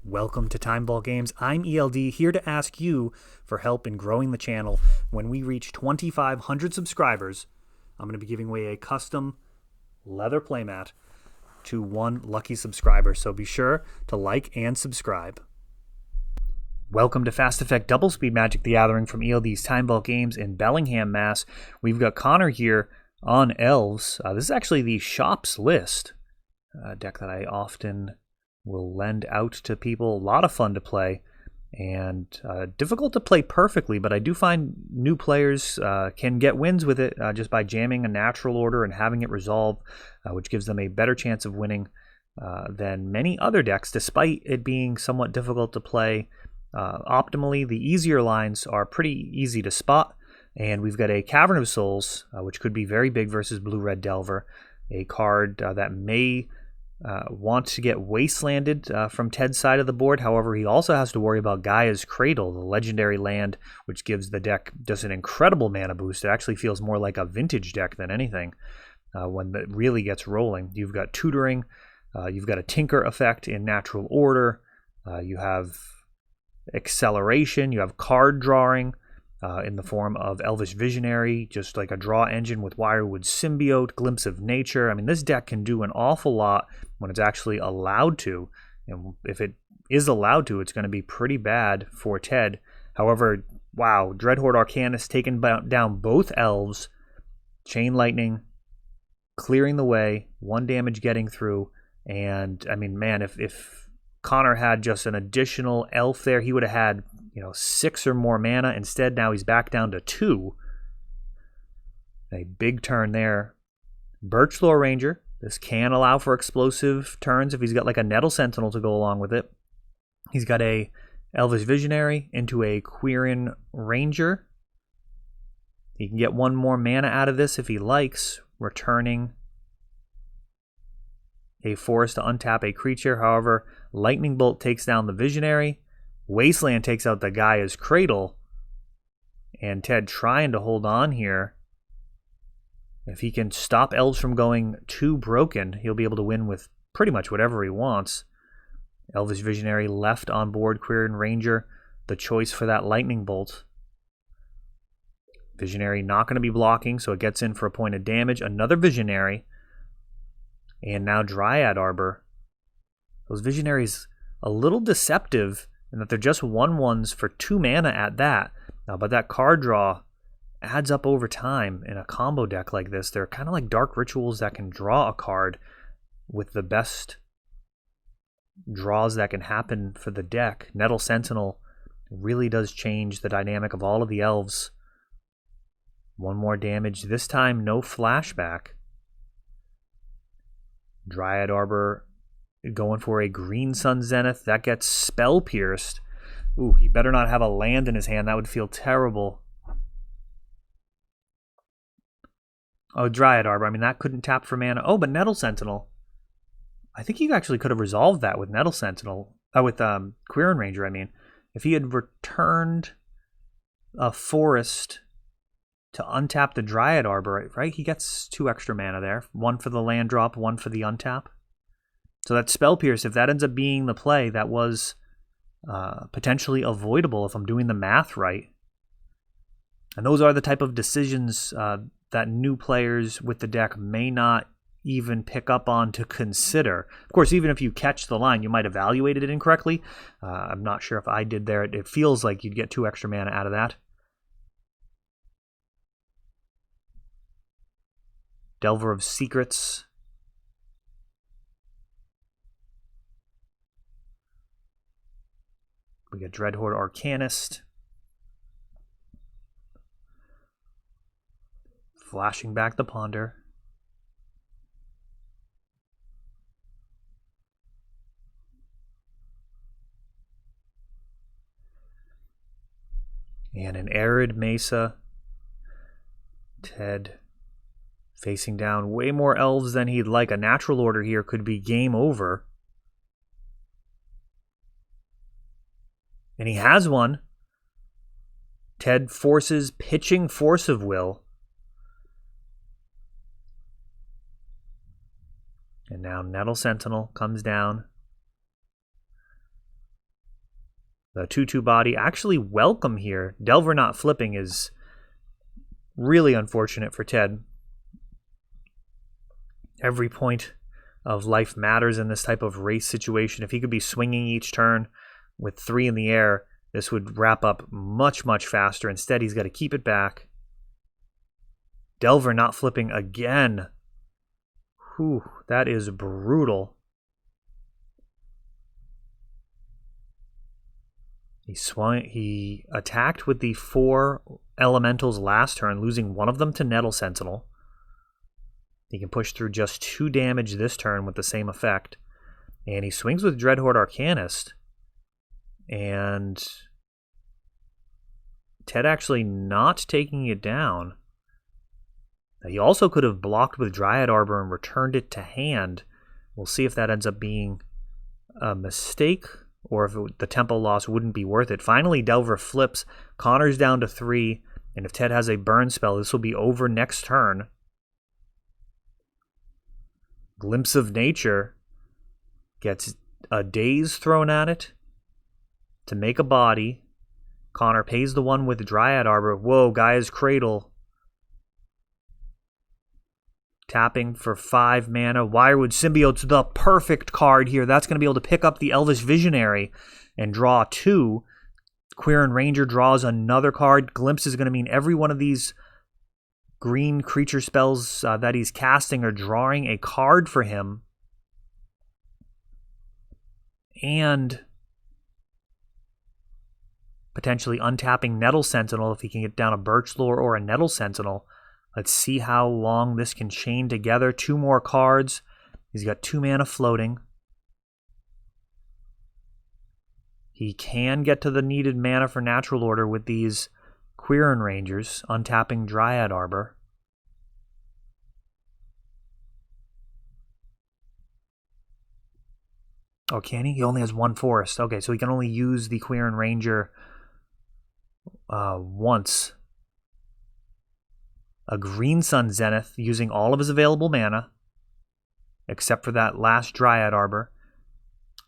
Welcome to Time Ball Games. I'm ELD, here to ask you for help in growing the channel. When we reach 2,500 subscribers, I'm going to be giving away a custom leather playmat to one lucky subscriber, so be sure to like and subscribe. Welcome to Fast Effect Double Speed Magic the Gathering from ELD's Time Ball Games in Bellingham, Mass. We've got Connor here on Elves. This is actually the shop's list, a deck that I often will lend out to people. A lot of fun to play and difficult to play perfectly, but I do find new players can get wins with it just by jamming a natural order and having it resolve, which gives them a better chance of winning than many other decks, despite it being somewhat difficult to play optimally. The easier lines are pretty easy to spot, and we've got a Cavern of Souls, which could be very big versus Blue-Red Delver, a card that may want to get wastelanded from Ted's side of the board. However, he also has to worry about Gaia's Cradle, the legendary land, which gives the deck just an incredible mana boost. It actually feels more like a vintage deck than anything when it really gets rolling. You've got Tutoring, you've got a Tinker effect in natural order, you have Acceleration, you have card drawing in the form of Elvish Visionary, just like a draw engine with Wirewood Symbiote, Glimpse of Nature. I mean, this deck can do an awful lot when it's actually allowed to. And if it is allowed to, it's going to be pretty bad for Ted. However, wow, Dreadhorde Arcanist taking down both elves, Chain Lightning, clearing the way, 1 damage getting through. And, I mean, man, if Connor had just an additional elf there, he would have had 6 or more mana. Instead, now he's back down to 2. A big turn there. Birchlore Ranger. This can allow for explosive turns if he's got like a Nettle Sentinel to go along with it. He's got a Elvish Visionary into a Quirion Ranger. He can get 1 more mana out of this if he likes, returning a forest to untap a creature. However, Lightning Bolt takes down the Visionary. Wasteland takes out the Gaia's Cradle, and Ted trying to hold on here. If he can stop elves from going too broken, he'll be able to win with pretty much whatever he wants. Elvish Visionary left on board, Quirion Ranger, the choice for that Lightning Bolt. Visionary not going to be blocking, so it gets in for a point of damage. Another Visionary, and now Dryad Arbor. Those Visionaries a little deceptive, and that they're just 1/1s for 2 mana at that. But that card draw adds up over time in a combo deck like this. They're kind of like Dark Rituals that can draw a card with the best draws that can happen for the deck. Nettle Sentinel really does change the dynamic of all of the elves. 1 more damage. This time, no flashback. Dryad Arbor going for a Green Sun Zenith. That gets Spell Pierced. Ooh, he better not have a land in his hand. That would feel terrible. Oh, Dryad Arbor. I mean, that couldn't tap for mana. Oh, but Nettle Sentinel. I think he actually could have resolved that with Nettle Sentinel. With Quirion Ranger, I mean. If he had returned a forest to untap the Dryad Arbor, right? He gets 2 extra mana there. 1 for the land drop, 1 for the untap. So that Spell Pierce, if that ends up being the play, that was potentially avoidable if I'm doing the math right. And those are the type of decisions that new players with the deck may not even pick up on to consider. Of course, even if you catch the line, you might evaluate it incorrectly. I'm not sure if I did there. It feels like you'd get 2 extra mana out of that. Delver of Secrets. We got Dreadhorde Arcanist. Flashing back the Ponder. And an Arid Mesa. Ted facing down way more elves than he'd like. A natural order here could be game over. And he has one. Ted forces pitching Force of Will. And now Nettle Sentinel comes down. The 2/2 body actually welcome here. Delver not flipping is really unfortunate for Ted. Every point of life matters in this type of race situation. If he could be swinging each turn with 3 in the air, this would wrap up much, much faster. Instead, he's got to keep it back. Delver not flipping again. Whew, that is brutal. He attacked with the 4 elementals last turn, losing one of them to Nettle Sentinel. He can push through just 2 damage this turn with the same effect. And he swings with Dreadhorde Arcanist. And Ted actually not taking it down. He also could have blocked with Dryad Arbor and returned it to hand. We'll see if that ends up being a mistake or if the tempo loss wouldn't be worth it. Finally, Delver flips. Connor's down to 3. And if Ted has a burn spell, this will be over next turn. Glimpse of Nature gets a daze thrown at it to make a body. Connor pays the 1 with Dryad Arbor. Whoa, Gaia's Cradle. Tapping for 5 mana. Wirewood Symbiote's the perfect card here. That's going to be able to pick up the Elvish Visionary and draw 2. Quirion Ranger draws another card. Glimpse is going to mean every one of these green creature spells that he's casting are drawing a card for him. And potentially untapping Nettle Sentinel if he can get down a Birch Lore or a Nettle Sentinel. Let's see how long this can chain together. 2 more cards. He's got 2 mana floating. He can get to the needed mana for Natural Order with these Quirion Rangers, untapping Dryad Arbor. Oh, can he? He only has 1 forest. Okay, so he can only use the Quirion Ranger once. A Green Sun Zenith using all of his available mana, except for that last Dryad Arbor.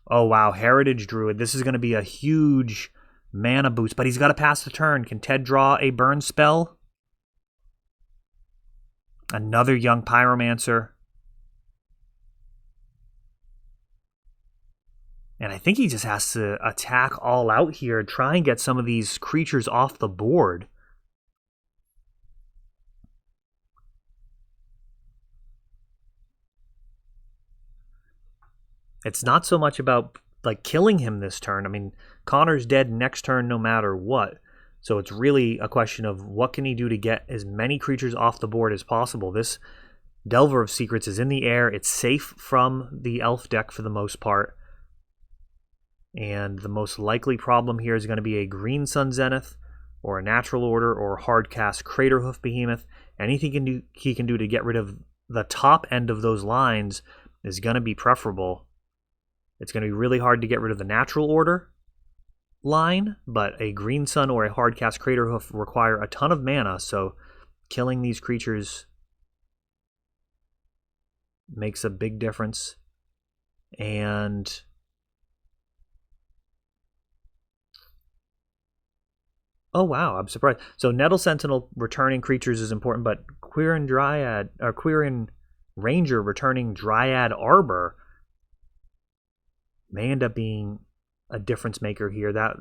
Oh, wow. Heritage Druid. This is going to be a huge mana boost, but he's got to pass the turn. Can Ted draw a burn spell? Another Young Pyromancer. And I think he just has to attack all out here and try and get some of these creatures off the board. It's not so much about like killing him this turn. I mean, Connor's dead next turn no matter what. So it's really a question of what can he do to get as many creatures off the board as possible. This Delver of Secrets is in the air. It's safe from the elf deck for the most part. And the most likely problem here is going to be a Green Sun Zenith or a Natural Order or hardcast Craterhoof Behemoth. Anything he can do to get rid of the top end of those lines is going to be preferable. It's going to be really hard to get rid of the Natural Order line, but a Green Sun or a hardcast Craterhoof require a ton of mana, so killing these creatures makes a big difference. And oh wow, I'm surprised. So Nettle Sentinel returning creatures is important, but Quirion Dryad or Quirion Ranger returning Dryad Arbor may end up being a difference maker here. That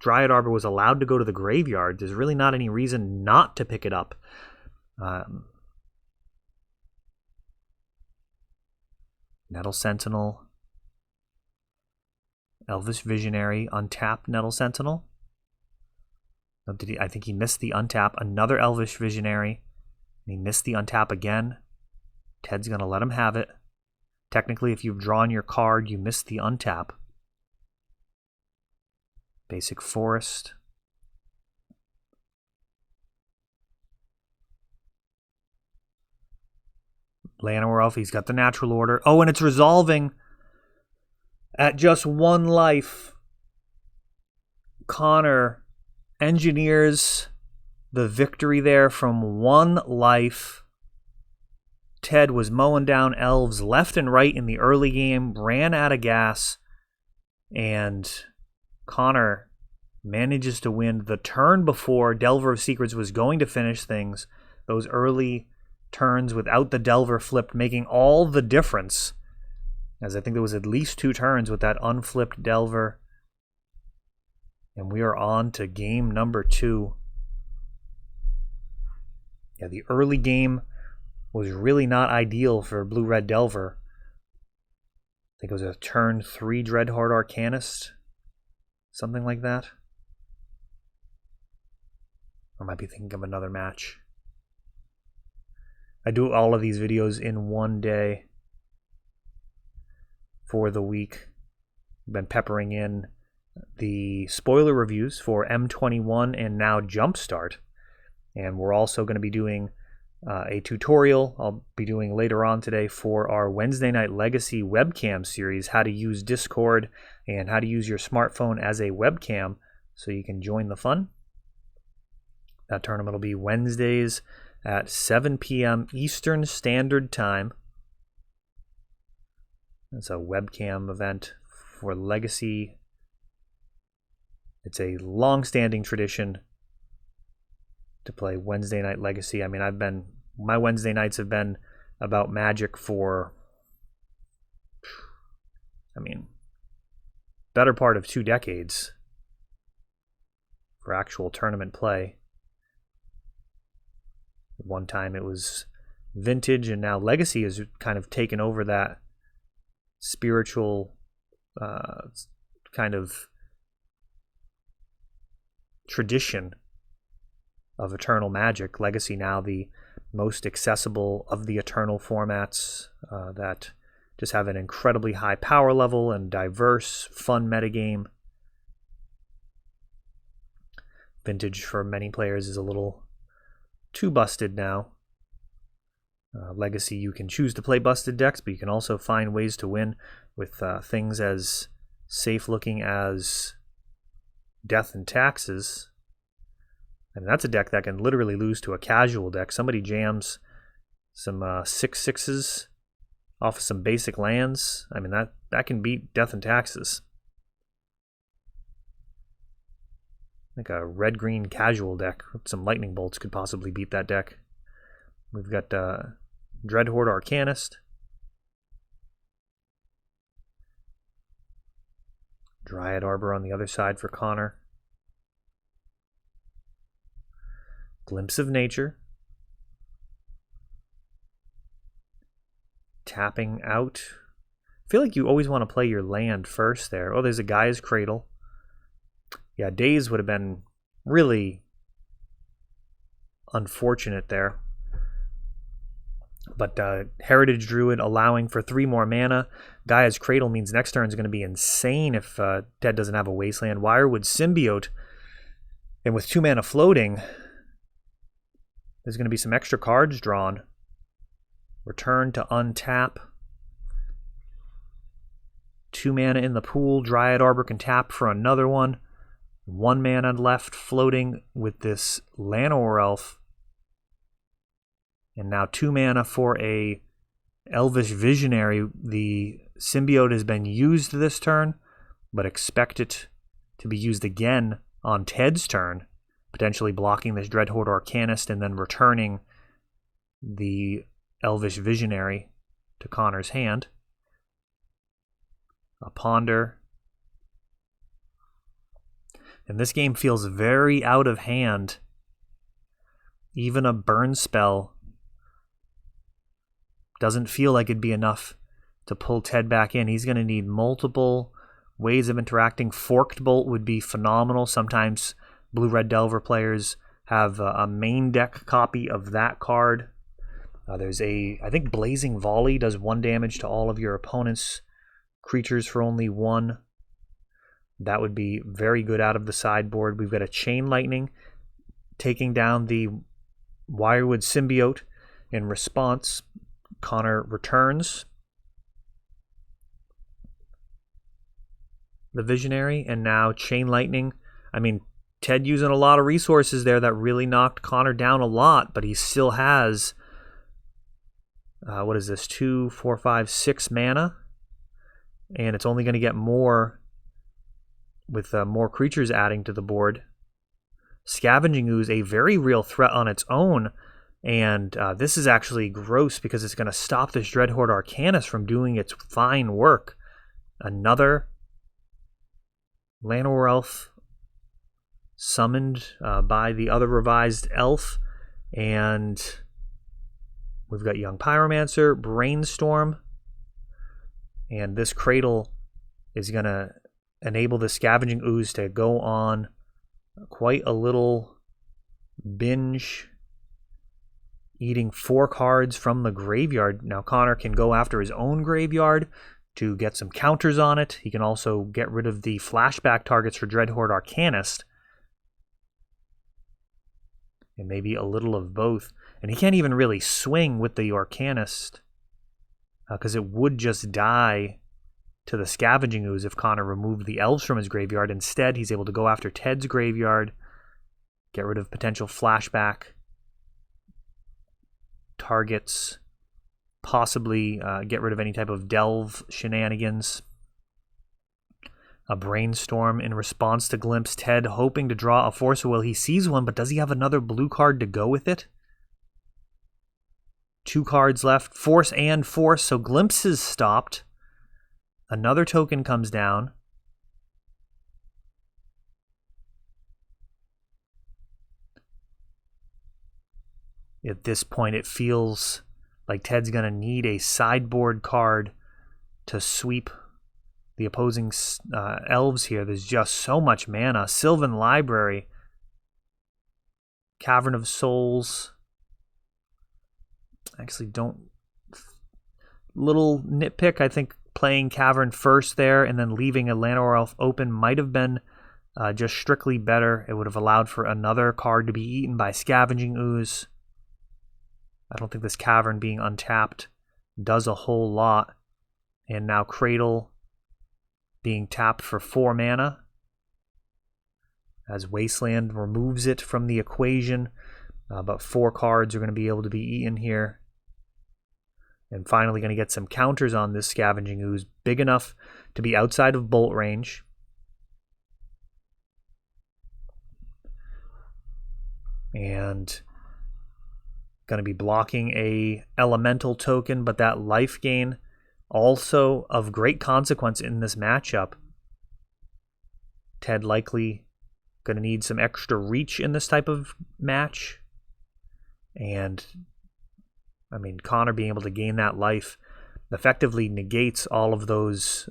Dryad Arbor was allowed to go to the graveyard. There's really not any reason not to pick it up. Nettle Sentinel, Elvish Visionary, untap Nettle Sentinel. I think he missed the untap. Another Elvish Visionary. And he missed the untap again. Ted's going to let him have it. Technically, if you've drawn your card, you missed the untap. Basic Forest. Llanowar Elf, he's got the Natural Order. Oh, and it's resolving at just 1 life. Connor engineers the victory there from 1 life. Ted was mowing down elves left and right in the early game, ran out of gas, and Connor manages to win the turn before Delver of Secrets was going to finish things. Those early turns without the Delver flipped, making all the difference, as I think there was at least 2 turns with that unflipped Delver. And we are on to game number 2. Yeah, the early game was really not ideal for Blue-Red Delver. I think it was a turn 3 Dreadhorde Arcanist, something like that. I might be thinking of another match. I do all of these videos in one day for the week. I've been peppering in the spoiler reviews for M21 and now Jumpstart. And we're also going to be doing a tutorial I'll be doing later on today for our Wednesday Night Legacy webcam series, how to use Discord and how to use your smartphone as a webcam so you can join the fun. That tournament will be Wednesdays at 7 p.m. Eastern Standard Time. It's a webcam event for Legacy. It's a long-standing tradition to play Wednesday Night Legacy. I mean, my Wednesday nights have been about Magic for, better part of 2 decades for actual tournament play. One time it was Vintage, and now Legacy has kind of taken over that spiritual kind of tradition of Eternal Magic. Legacy now the most accessible of the Eternal formats that just have an incredibly high power level and diverse, fun metagame. Vintage for many players is a little too busted now. Legacy, you can choose to play busted decks, but you can also find ways to win with things as safe looking as Death and Taxes. And that's a deck that can literally lose to a casual deck. Somebody jams some 6/6s off of some basic lands. I mean, that can beat Death and Taxes. Like a red-green casual deck with some lightning bolts could possibly beat that deck. We've got Dreadhorde Arcanist, Dryad Arbor on the other side for Connor, Glimpse of Nature, tapping out. I feel like you always want to play your land first there. Oh, there's a Gaia's Cradle. Yeah, Daze would have been really unfortunate there. But Heritage Druid allowing for 3 more mana. Gaia's Cradle means next turn is going to be insane if Ted doesn't have a Wasteland. Wirewood Symbiote. And with 2 mana floating, there's going to be some extra cards drawn. Return to untap. 2 mana in the pool. Dryad Arbor can tap for another one. 1 mana left floating with this Llanowar Elf. And now 2 mana for a Elvish Visionary. The Symbiote has been used this turn, but expect it to be used again on Ted's turn, potentially blocking this Dreadhorde Arcanist and then returning the Elvish Visionary to Connor's hand. A Ponder. And this game feels very out of hand. Even a burn spell doesn't feel like it'd be enough to pull Ted back in. He's going to need multiple ways of interacting. Forked Bolt would be phenomenal. Sometimes Blue-Red Delver players have a main deck copy of that card. I think Blazing Volley does 1 damage to all of your opponent's creatures for only 1. That would be very good out of the sideboard. We've got a Chain Lightning taking down the Wirewood Symbiote. In response, Connor returns the Visionary, and now Chain Lightning. I mean, Ted using a lot of resources there that really knocked Connor down a lot, but he still has, what is this, 2, 4, 5, 6 mana, and it's only going to get more with more creatures adding to the board. Scavenging Ooze, a very real threat on its own, and this is actually gross because it's going to stop this Dreadhorde Arcanist from doing its fine work. Another Llanowar Elf summoned by the other revised elf, and we've got Young Pyromancer, Brainstorm, and this Cradle is going to enable the Scavenging Ooze to go on quite a little binge, eating 4 cards from the graveyard. Now Connor can go after his own graveyard to get some counters on it. He can also get rid of the flashback targets for Dreadhorde Arcanist, and maybe a little of both. And he can't even really swing with the Arcanist because it would just die to the Scavenging Ooze if Connor removed the elves from his graveyard. Instead, he's able to go after Ted's graveyard, get rid of potential flashback targets, possibly get rid of any type of delve shenanigans. A Brainstorm in response to Glimpse. Ted hoping to draw a Force of Will. He sees one, but does he have another blue card to go with it? 2 cards left, Force and Force, so Glimpse is stopped. Another token comes down. At this point, it feels like Ted's going to need a sideboard card to sweep the opposing elves here. There's just so much mana. Sylvan Library, Cavern of Souls. Actually, little nitpick, I think playing Cavern first there and then leaving a Llanowar Elf open might have been just strictly better. It would have allowed for another card to be eaten by Scavenging Ooze. I don't think this Cavern being untapped does a whole lot. And now Cradle being tapped for 4 mana as Wasteland removes it from the equation. But 4 cards are going to be able to be eaten here. And finally going to get some counters on this Scavenging Ooze, big enough to be outside of bolt range. And going to be blocking a elemental token, but that life gain also of great consequence in this matchup. Ted likely going to need some extra reach in this type of match. And I mean, Connor being able to gain that life effectively negates all of those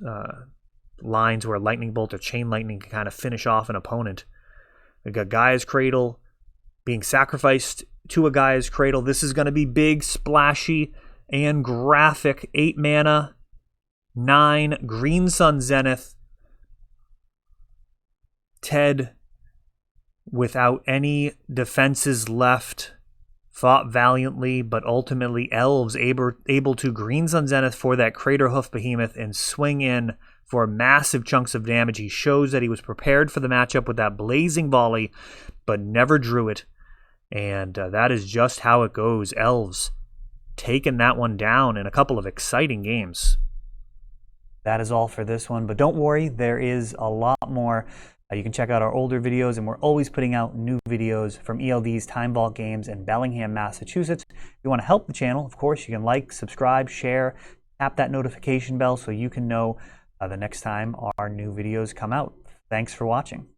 lines where Lightning Bolt or Chain Lightning can kind of finish off an opponent. We've got Gaia's Cradle being sacrificed to a Gaia's Cradle. This is going to be big, splashy, and graphic. 8 mana, 9, Green Sun Zenith. Ted, without any defenses left, fought valiantly, but ultimately Elves able to Green Sun Zenith for that Craterhoof Behemoth and swing in for massive chunks of damage. He shows that he was prepared for the matchup with that Blazing Volley, but never drew it. And that is just how it goes. Elves taking that one down in a couple of exciting games. That is all for this one, but don't worry, there is a lot more. You can check out our older videos, and we're always putting out new videos from ELD's Time Vault Games in Bellingham, Massachusetts. If you want to help the channel, of course, you can like, subscribe, share, tap that notification bell so you can know the next time our new videos come out. Thanks for watching.